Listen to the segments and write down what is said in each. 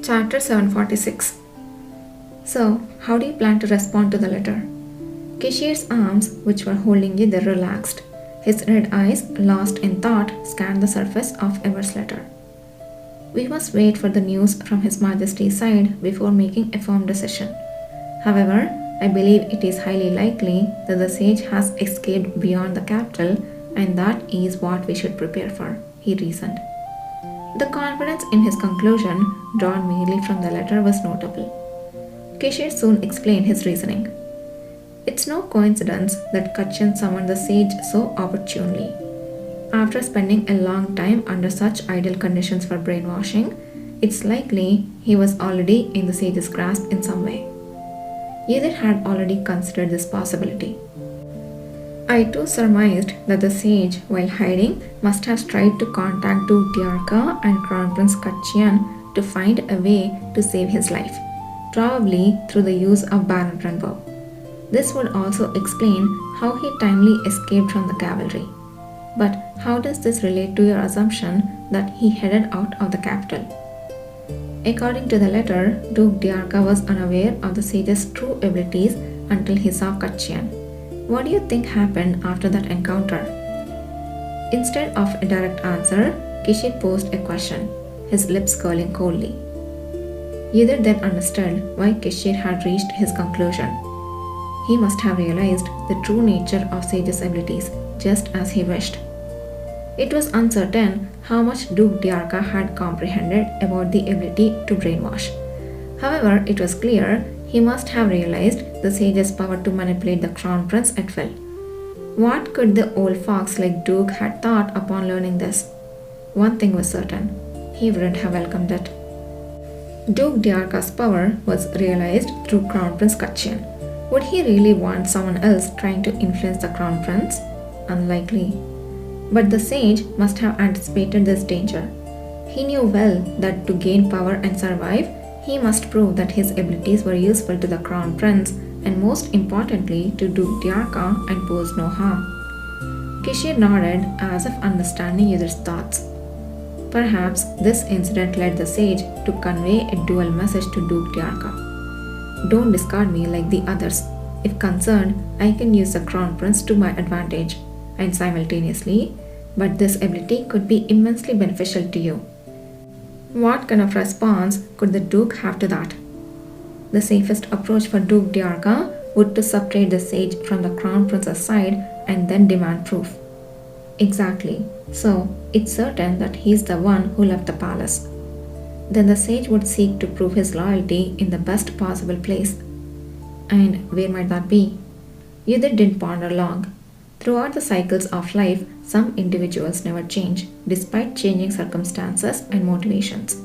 Chapter 746. So, how do you plan to respond to the letter? Kishir's arms, which were holding Yidhir, relaxed. His red eyes, lost in thought, scanned the surface of Ever's letter. We must wait for the news from His Majesty's side before making a firm decision. However, I believe it is highly likely that the sage has escaped beyond the capital, and that is what we should prepare for, he reasoned. The confidence in his conclusion, drawn merely from the letter, was notable. Kishir soon explained his reasoning. It's no coincidence that Kachin summoned the sage so opportunely. After spending a long time under such ideal conditions for brainwashing, it's likely he was already in the sage's grasp in some way. Yidhir had already considered this possibility. I too surmised that the sage, while hiding, must have tried to contact Duke Diarca and Crown Prince Kachian to find a way to save his life, probably through the use of Baron Renbo. This would also explain how he timely escaped from the cavalry. But how does this relate to your assumption that he headed out of the capital? According to the letter, Duke Diarca was unaware of the sage's true abilities until he saw Kachian. What do you think happened after that encounter? Instead of a direct answer, Kishir posed a question, his lips curling coldly. Yidhir then understood why Kishir had reached his conclusion. He must have realized the true nature of sage's abilities, just as he wished. It was uncertain how much Duke Diarca had comprehended about the ability to brainwash. However, it was clear he must have realized the sage's power to manipulate the crown prince at will. What could the old fox like Duke had thought upon learning this? One thing was certain, he wouldn't have welcomed it. Duke Diarca's power was realized through Crown Prince Kachian. Would he really want someone else trying to influence the crown prince? Unlikely. But the sage must have anticipated this danger. He knew well that to gain power and survive, he must prove that his abilities were useful to the crown prince and most importantly to Duke Diarca and pose no harm. Kishir nodded as if understanding Yidhir's thoughts. Perhaps this incident led the sage to convey a dual message to Duke Diarca. Don't discard me like the others. If concerned, I can use the crown prince to my advantage and simultaneously, but this ability could be immensely beneficial to you. What kind of response could the Duke have to that? The safest approach for Duke Diarca would to separate the sage from the crown prince's side and then demand proof. Exactly. So, it's certain that he's the one who left the palace. Then the sage would seek to prove his loyalty in the best possible place. And where might that be? Yidhir didn't ponder long. Throughout the cycles of life, some individuals never change, despite changing circumstances and motivations.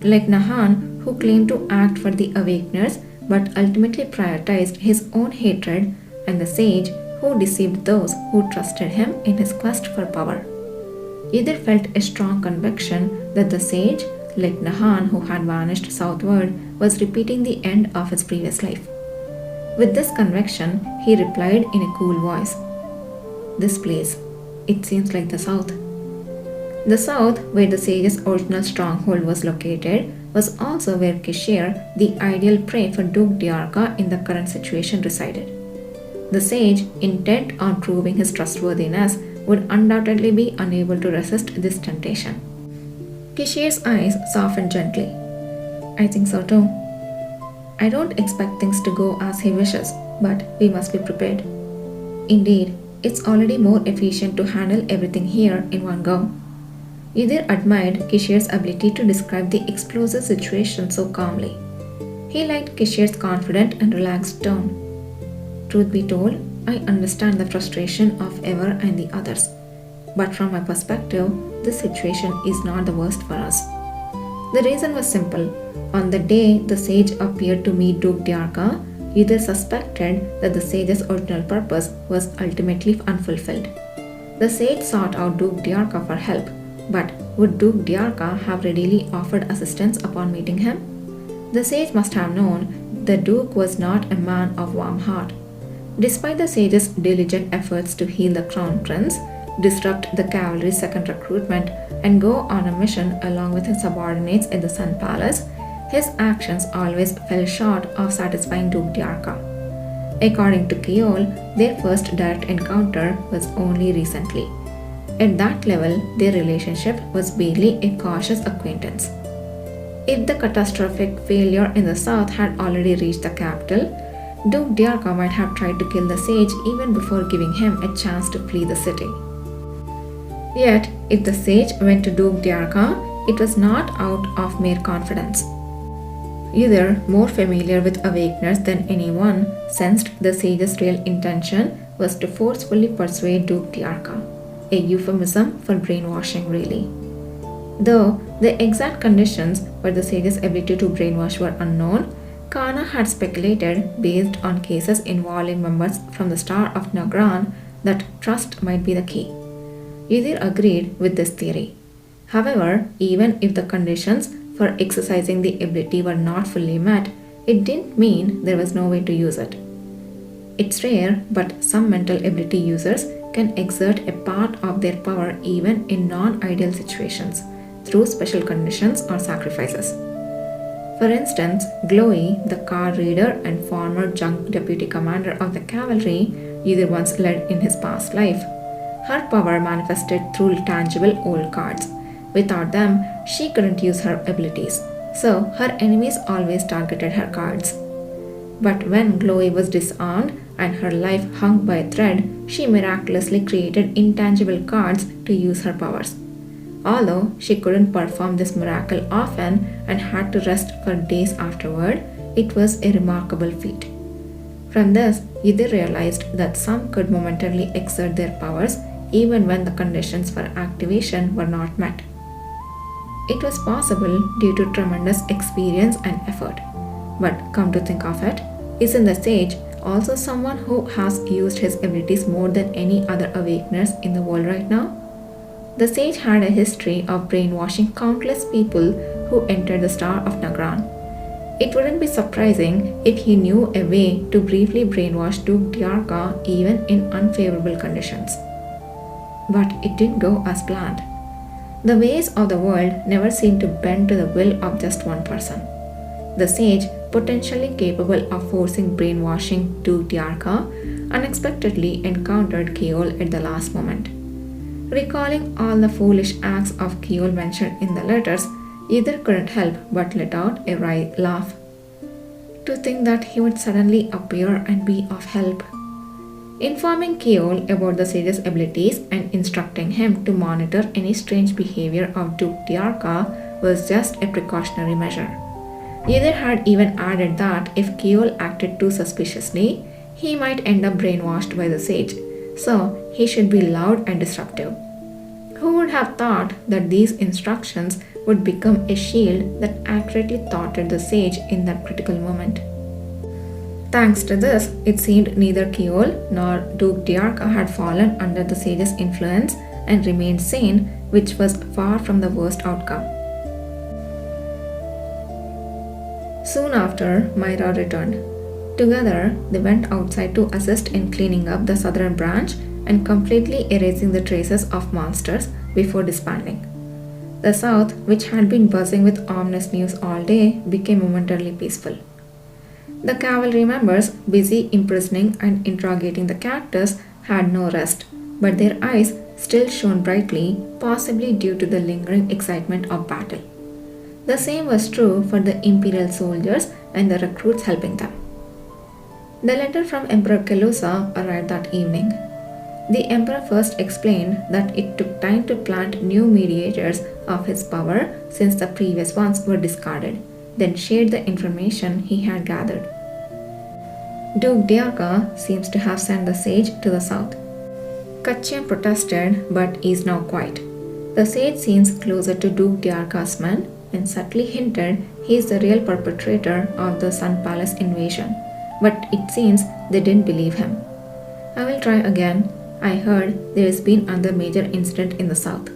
Like Nahan, who claimed to act for the Awakeners but ultimately prioritized his own hatred, and the sage, who deceived those who trusted him in his quest for power. Yidhir felt a strong conviction that the sage, like Nahan, who had vanished southward, was repeating the end of his previous life. With this conviction, he replied in a cool voice, "This place, it seems like the south." The south, where the sage's original stronghold was located, was also where Kishir, the ideal prey for Duke Diarca in the current situation, resided. The sage, intent on proving his trustworthiness, would undoubtedly be unable to resist this temptation. Kishir's eyes softened gently. I think so too. I don't expect things to go as he wishes, but we must be prepared. Indeed, it's already more efficient to handle everything here in one go. Yidhir admired Kishir's ability to describe the explosive situation so calmly. He liked Kishir's confident and relaxed tone. Truth be told, I understand the frustration of Ever and the others. But from my perspective, this situation is not the worst for us. The reason was simple. On the day the sage appeared to meet Duke Diarca, Yidhir suspected that the sage's original purpose was ultimately unfulfilled. The sage sought out Duke Diarca for help, but would Duke Diarca have readily offered assistance upon meeting him? The sage must have known the Duke was not a man of warm heart. Despite the sage's diligent efforts to heal the crown prince, disrupt the cavalry's second recruitment, and go on a mission along with his subordinates at the Sun Palace, his actions always fell short of satisfying Duke Diarca. According to Keol, their first direct encounter was only recently. At that level, their relationship was barely a cautious acquaintance. If the catastrophic failure in the south had already reached the capital, Duke Diarca might have tried to kill the sage even before giving him a chance to flee the city. Yet, if the sage went to Duke Diarca, it was not out of mere confidence. Either more familiar with Awakeners than anyone sensed the sage's real intention was to forcefully persuade Duke Diarca, a euphemism for brainwashing really. Though the exact conditions for the sage's ability to brainwash were unknown, Kana had speculated based on cases involving members from the Star of Nagran that trust might be the key. Ydir agreed with this theory. However, even if the conditions for exercising the ability were not fully met, it didn't mean there was no way to use it. It's rare, but some mental ability users can exert a part of their power even in non-ideal situations through special conditions or sacrifices. For instance, Glowy, the card reader and former junk deputy commander of the cavalry, either once led in his past life. Her power manifested through tangible old cards. Without them, she couldn't use her abilities, so her enemies always targeted her cards. But when Glowy was disarmed and her life hung by a thread, she miraculously created intangible cards to use her powers. Although she couldn't perform this miracle often and had to rest for days afterward, it was a remarkable feat. From this, Ydir realized that some could momentarily exert their powers even when the conditions for activation were not met. It was possible due to tremendous experience and effort. But come to think of it, isn't the sage also someone who has used his abilities more than any other awakeners in the world right now? The sage had a history of brainwashing countless people who entered the Star of Nagran. It wouldn't be surprising if he knew a way to briefly brainwash Duke Diarca even in unfavorable conditions. But it didn't go as planned. The ways of the world never seem to bend to the will of just one person. The sage, potentially capable of forcing brainwashing Duke Diarca, unexpectedly encountered Keol at the last moment. Recalling all the foolish acts of Keol mentioned in the letters, Ydir couldn't help but let out a wry laugh. To think that he would suddenly appear and be of help. Informing Keol about the sage's abilities and instructing him to monitor any strange behavior of Duke Diarca was just a precautionary measure. Ydir had even added that if Keol acted too suspiciously, he might end up brainwashed by the sage, so he should be loud and disruptive. Who would have thought that these instructions would become a shield that accurately thwarted the sage in that critical moment? Thanks to this, it seemed neither Keol nor Duke Diarca had fallen under the sage's influence and remained sane, which was far from the worst outcome. Soon after, Myra returned. Together, they went outside to assist in cleaning up the southern branch and completely erasing the traces of monsters before disbanding. The south, which had been buzzing with ominous news all day, became momentarily peaceful. The cavalry members, busy imprisoning and interrogating the captors, had no rest, but their eyes still shone brightly, possibly due to the lingering excitement of battle. The same was true for the imperial soldiers and the recruits helping them. The letter from Emperor Kelusa arrived that evening. The emperor first explained that it took time to plant new mediators of his power since the previous ones were discarded, then shared the information he had gathered. Duke Diarca seems to have sent the sage to the south. Kachem protested but is now quiet. The sage seems closer to Duke Diarca's men and subtly hinted he is the real perpetrator of the Sun Palace invasion, but it seems they didn't believe him. I will try again. I heard there has been another major incident in the south.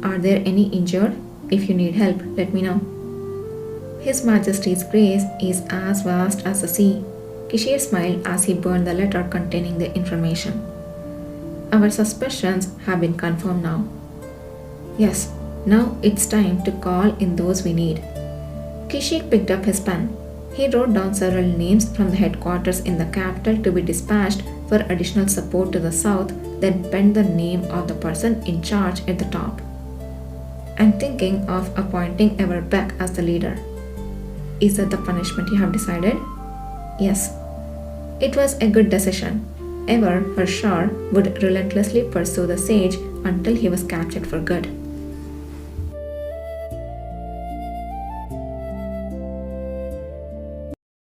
Are there any injured? If you need help, let me know. His Majesty's grace is as vast as the sea. Kishir smiled as he burned the letter containing the information. Our suspicions have been confirmed now. Yes, Now it's time to call in those we need. Kishik picked up his pen. He wrote down several names from the headquarters in the capital to be dispatched for additional support to the south, then penned the name of the person in charge at the top. I'm thinking of appointing Ever Beck as the leader. Is that the punishment you have decided? Yes. It was a good decision. Ever, for sure, would relentlessly pursue the sage until he was captured for good.